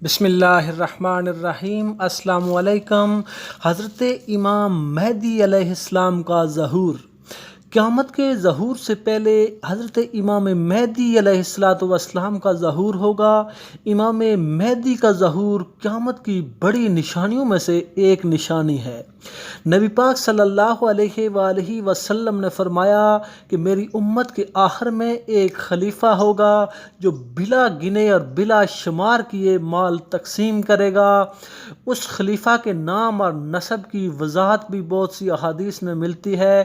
بسم اللہ الرحمن الرحیم۔ السلام علیکم۔ حضرت امام مہدی علیہ السلام کا ظہور۔ قیامت کے ظہور سے پہلے حضرت امام مہدی علیہ السلام کا ظہور ہوگا۔ امام مہدی کا ظہور قیامت کی بڑی نشانیوں میں سے ایک نشانی ہے۔ نبی پاک صلی اللہ علیہ وآلہ وسلم نے فرمایا کہ میری امت کے آخر میں ایک خلیفہ ہوگا جو بلا گنے اور بلا شمار کیے مال تقسیم کرے گا۔ اس خلیفہ کے نام اور نسب کی وضاحت بھی بہت سی احادیث میں ملتی ہے۔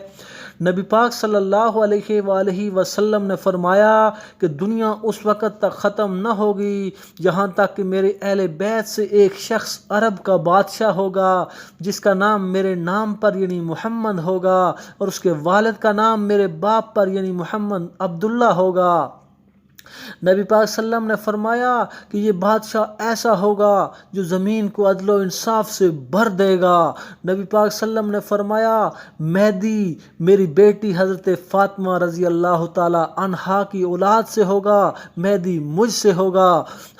نبی پاک صلی اللہ علیہ وآلہ وسلم نے فرمایا کہ دنیا اس وقت تک ختم نہ ہوگی جہاں تک کہ میرے اہل بیت سے ایک شخص عرب کا بادشاہ ہوگا جس کا نام میرے نام پر یعنی محمد ہوگا اور اس کے والد کا نام میرے باپ پر یعنی محمد عبداللہ ہوگا۔ نبی پاک صلی اللہ علیہ وسلم نے فرمایا کہ یہ بادشاہ ایسا ہوگا جو زمین کو عدل و انصاف سے بھر دے گا۔ نبی پاک صلی اللہ علیہ وسلم نے فرمایا مہدی میری بیٹی حضرت فاطمہ رضی اللہ تعالی عنہا کی اولاد سے ہوگا، مہدی مجھ سے ہوگا۔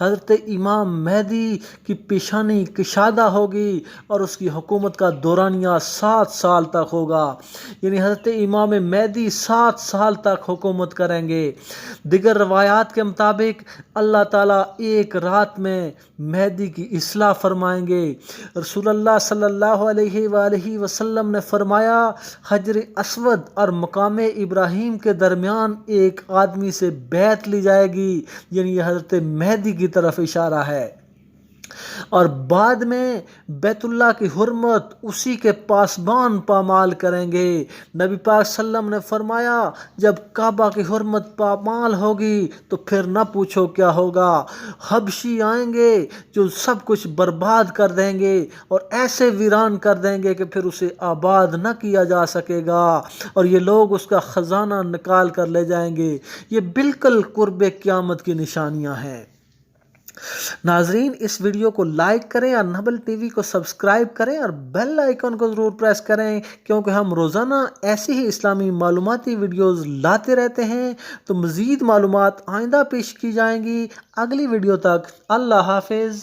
حضرت امام مہدی کی پیشانی کشادہ ہوگی اور اس کی حکومت کا دورانیہ 7 سال تک ہوگا، یعنی حضرت امام مہدی 7 سال تک حکومت کریں گے۔ دیگر روایات کے مطابق اللہ تعالیٰ ایک رات میں مہدی کی اصلاح فرمائیں گے۔ رسول اللہ صلی اللہ علیہ وآلہ وسلم نے فرمایا حجر اسود اور مقام ابراہیم کے درمیان ایک آدمی سے بیعت لی جائے گی، یعنی یہ حضرت مہدی کی طرف اشارہ ہے، اور بعد میں بیت اللہ کی حرمت اسی کے پاسبان پامال کریں گے۔ نبی پاک صلی اللہ علیہ وسلم نے فرمایا جب کعبہ کی حرمت پامال ہوگی تو پھر نہ پوچھو کیا ہوگا۔ حبشی آئیں گے جو سب کچھ برباد کر دیں گے اور ایسے ویران کر دیں گے کہ پھر اسے آباد نہ کیا جا سکے گا، اور یہ لوگ اس کا خزانہ نکال کر لے جائیں گے۔ یہ بالکل قرب قیامت کی نشانیاں ہیں۔ ناظرین، اس ویڈیو کو لائک کریں اور نمل ٹی وی کو سبسکرائب کریں اور بیل آئیکن کو ضرور پریس کریں، کیونکہ ہم روزانہ ایسی ہی اسلامی معلوماتی ویڈیوز لاتے رہتے ہیں۔ تو مزید معلومات آئندہ پیش کی جائیں گی۔ اگلی ویڈیو تک اللہ حافظ۔